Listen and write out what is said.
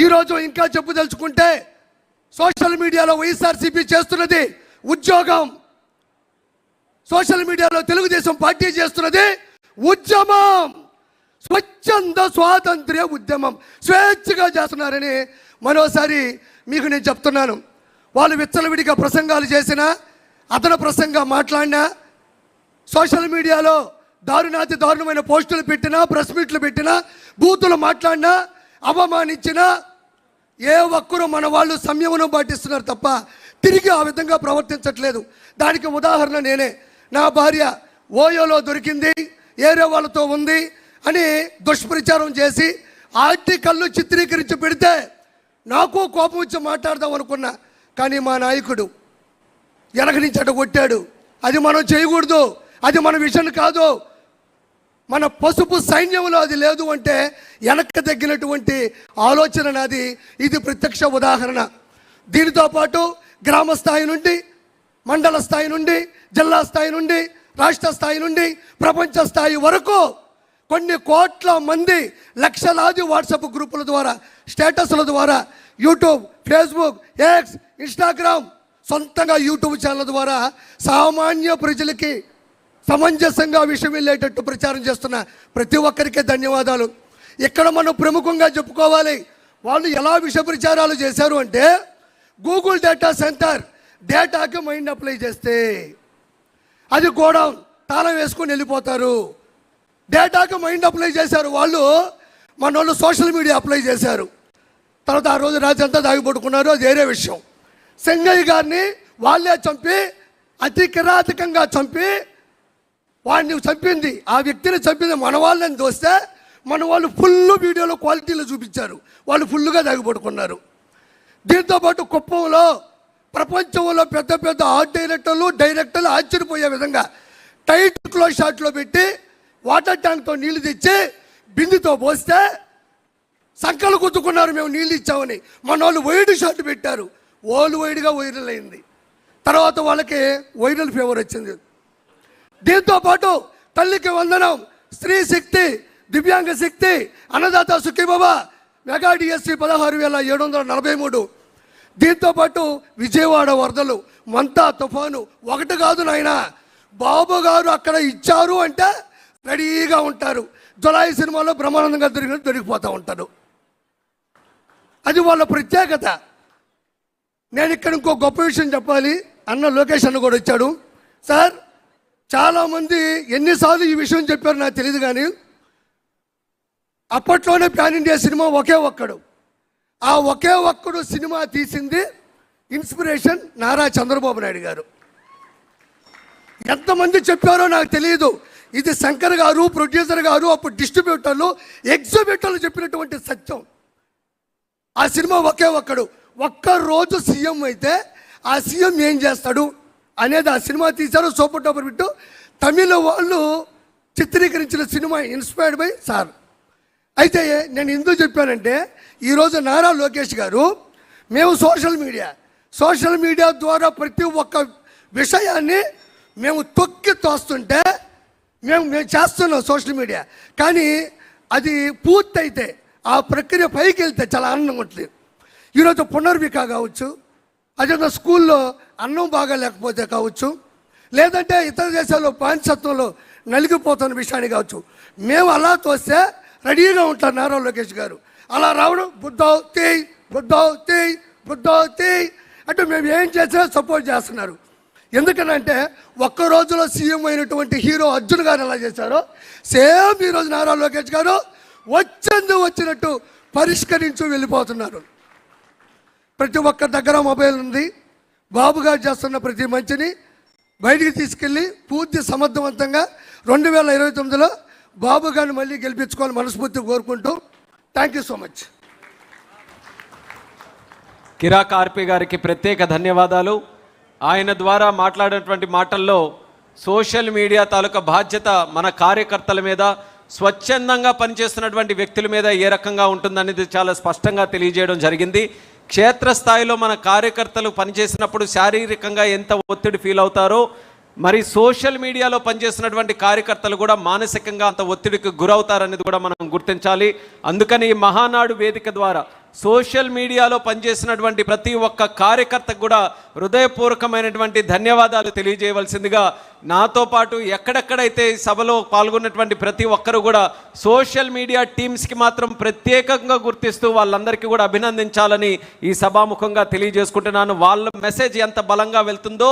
ఈరోజు ఇంకా చెప్పదలుచుకుంటే సోషల్ మీడియాలో వైఎస్ఆర్సీపీ చేస్తున్నది ఉద్యోగం, సోషల్ మీడియాలో తెలుగుదేశం పార్టీ చేస్తున్నది ఉద్యమం, స్వచ్ఛంద స్వాతంత్ర్య ఉద్యమం. స్వేచ్ఛగా చేస్తున్నారని మరోసారి మీకు నేను చెప్తున్నాను. వాళ్ళు విచ్చలవిడిగా ప్రసంగాలు చేసినా, అతను ప్రసంగా మాట్లాడినా, సోషల్ మీడియాలో దారుణాతి దారుణమైన పోస్టులు పెట్టినా, ప్రెస్ మీట్లు పెట్టినా, బూతులు మాట్లాడినా, అవమానించినా ఏ ఒక్కరూ మన వాళ్ళు సంయమనం పాటిస్తున్నారు తప్ప తిరిగి ఆ విధంగా ప్రవర్తించట్లేదు. దానికి ఉదాహరణ నేనే. నా భార్య ఓయోలో దొరికింది, ఏరే వాళ్ళతో ఉంది అని దుష్ప్రచారం చేసి ఆర్టికల్ను చిత్రీకరించి పెడితే నాకు కోపం వచ్చి మాట్లాడదాం అనుకున్నా. కానీ మా నాయకుడు వెనక నుంచి అటు కొట్టాడు. అది మనం చేయకూడదు, అది మన విషయం కాదు, మన పసుపు సైన్యంలో అది లేదు అంటే వెనక్కి తగ్గినటువంటి ఆలోచన నాది. ఇది ప్రత్యక్ష ఉదాహరణ. దీనితో పాటు గ్రామ స్థాయి నుండి, మండల స్థాయి నుండి, జిల్లా స్థాయి నుండి, రాష్ట్ర స్థాయి నుండి, ప్రపంచ స్థాయి వరకు కొన్ని కోట్ల మంది లక్షలాది వాట్సాప్ గ్రూపుల ద్వారా, స్టేటస్ల ద్వారా, యూట్యూబ్, ఫేస్బుక్, ఎక్స్, ఇన్స్టాగ్రామ్, సొంతంగా యూట్యూబ్ ఛానల్ ద్వారా సామాన్య ప్రజలకి సమంజసంగా విషయం వెళ్ళేటట్టు ప్రచారం చేస్తున్న ప్రతి ఒక్కరికి ధన్యవాదాలు. ఇక్కడ మనం ప్రముఖంగా చెప్పుకోవాలి. వాళ్ళు ఎలా విష ప్రచారాలు చేశారు అంటే, గూగుల్ డేటా సెంటర్ డేటాకి మైండ్ అప్లై చేస్తే అది గోడౌన్ తాళం వేసుకొని వెళ్ళిపోతారు. డేటాకి మైండ్ అప్లై చేశారు వాళ్ళు, మన వాళ్ళు సోషల్ మీడియా అప్లై చేశారు. తర్వాత ఆ రోజు రాత్రి అంతా దాగిపడుకున్నారు, అది వేరే విషయం. సింగయ్య గారిని వాళ్ళే చంపి, అతి కిరాతకంగా చంపి, వాడిని చంపింది, ఆ వ్యక్తిని చంపింది మన వాళ్ళని చూస్తే మన వాళ్ళు ఫుల్ వీడియోలో క్వాలిటీలో చూపించారు. వాళ్ళు ఫుల్గా దాగిపడుకున్నారు. దీంతోపాటు కుప్పంలో ప్రపంచంలో పెద్ద పెద్ద ఆర్ట్ డైరెక్టర్లు ఆశ్చర్యపోయే విధంగా టైట్ క్లోజ్ షాట్లో పెట్టి వాటర్ ట్యాంక్తో నీళ్లు తెచ్చి బిందుతో పోస్తే సంకలు గుద్దుకున్నారు, మేము నీళ్ళు ఇచ్చామని. మన వాళ్ళు వైడ్ షాట్ పెట్టారు, ఓల్డ్ వైడ్గా వైరల్ అయింది. తర్వాత వాళ్ళకి వైరల్ ఫీవర్ వచ్చింది. దీంతోపాటు తల్లికి వందనం, స్త్రీ శక్తి, దివ్యాంగ శక్తి, అన్నదాత సుఖీబాబా, మెగా డిఎస్సి 16,743. దీంతోపాటు విజయవాడ వరదలు, మంతా తుఫాను, ఒకటి కాదు నాయన. బాబు గారు అక్కడ ఇచ్చారు అంటే రెడీగా ఉంటారు. జులై సినిమాలో బ్రహ్మానందంగా దొరికిపోతూ ఉంటారు. అది వాళ్ళ ప్రత్యేకత. నేను ఇక్కడ ఇంకో గొప్ప విషయం చెప్పాలి. అన్న లోకేష్ అన్న కూడా వచ్చాడు. సార్, చాలామంది ఎన్నిసార్లు ఈ విషయం చెప్పారు నాకు తెలియదు, కానీ అప్పట్లోనే ప్యాన్ ఇండియా సినిమా ఒకే ఒక్కడు. ఆ ఒకే ఒక్కడు సినిమా తీసింది ఇన్స్పిరేషన్ నారా చంద్రబాబు నాయుడు గారు. ఎంతమంది చెప్పారో నాకు తెలియదు. ఇది శంకర్ గారు, ప్రొడ్యూసర్ గారు, అప్పుడు డిస్ట్రిబ్యూటర్లు, ఎగ్జిబ్యూటర్లు చెప్పినటువంటి సత్యం. ఆ సినిమా ఒకే ఒక్కడు. ఒక్కరోజు సీఎం అయితే ఆ సీఎం ఏం చేస్తాడు అనేది ఆ సినిమా తీశారు. Super duper hit. తమిళ వాళ్ళు చిత్రీకరించిన సినిమా ఇన్స్పైర్డ్ బై సార్. అయితే నేను ఎందుకు చెప్పానంటే, ఈరోజు నారా లోకేష్ గారు, మేము సోషల్ మీడియా ద్వారా ప్రతి ఒక్క విషయాన్ని మేము తొక్కి తోస్తుంటే మేము చేస్తున్నాం సోషల్ మీడియా. కానీ అది పూర్తయితే, ఆ ప్రక్రియ పైకి వెళ్తే చాలా ఆనందంగా ఉంటుంది. ఈరోజు పునర్విక కావచ్చు, అదే స్కూల్లో అన్నం బాగా లేకపోతే కావచ్చు, లేదంటే ఇతర దేశాల్లో బానిసత్వంలో నలిగిపోతున్న విషయాన్ని కావచ్చు, మేము అలా తోస్తే రెడీగా ఉంటారు నారా లోకేష్ గారు. అలా రావడం బుద్ధౌ తేయ్ అంటే మేము ఏం చేసినా సపోర్ట్ చేస్తున్నారు. ఎందుకనంటే ఒక్క రోజులో సీఎం అయినటువంటి హీరో అర్జున్ గారు ఎలా చేశారో, సేమ్ ఈరోజు నారా లోకేష్ గారు వచ్చినట్టు పరిష్కరించు వెళ్ళిపోతున్నారు. ప్రతి ఒక్కరి దగ్గర మొబైల్ ఉంది. బాబు గారు చేస్తున్న ప్రతి మంచిని బయటికి తీసుకెళ్ళి పూర్తి సమర్థవంతంగా 2029లో బాబు గారిని మళ్ళీ గెలిపించుకోవాలని మనస్ఫూర్తిగా కోరుకుంటూ థ్యాంక్ యూ సో మచ్. కిరాక్ ఆర్పి గారికి ప్రత్యేక ధన్యవాదాలు. ఆయన ద్వారా మాట్లాడినటువంటి మాటల్లో సోషల్ మీడియా తాలూకా బాధ్యత మన కార్యకర్తల మీద, స్వచ్ఛందంగా పనిచేస్తున్నటువంటి వ్యక్తుల మీద ఏ రకంగా ఉంటుందనేది చాలా స్పష్టంగా తెలియజేయడం జరిగింది. క్షేత్రస్థాయిలో మన కార్యకర్తలు పనిచేసినప్పుడు శారీరకంగా ఎంత ఒత్తిడి ఫీల్ అవుతారో, మరి సోషల్ మీడియాలో పనిచేస్తున్నటువంటి కార్యకర్తలు కూడా మానసికంగా అంత ఒత్తిడికి గురవుతారనేది కూడా మనం గుర్తించాలి. అందుకని ఈ మహానాడు వేదిక ద్వారా సోషల్ మీడియాలో పనిచేసినటువంటి ప్రతి ఒక్క కార్యకర్తకు కూడా హృదయపూర్వకమైనటువంటి ధన్యవాదాలు తెలియజేయవలసిందిగా, నాతో పాటు ఎక్కడెక్కడైతే సభలో పాల్గొన్నటువంటి ప్రతి ఒక్కరు కూడా సోషల్ మీడియా టీమ్స్కి మాత్రం ప్రత్యేకంగా గుర్తిస్తూ వాళ్ళందరికీ కూడా అభినందించాలని ఈ సభాముఖంగా తెలియజేసుకుంటున్నాను. వాళ్ళ మెసేజ్ ఎంత బలంగా వెళ్తుందో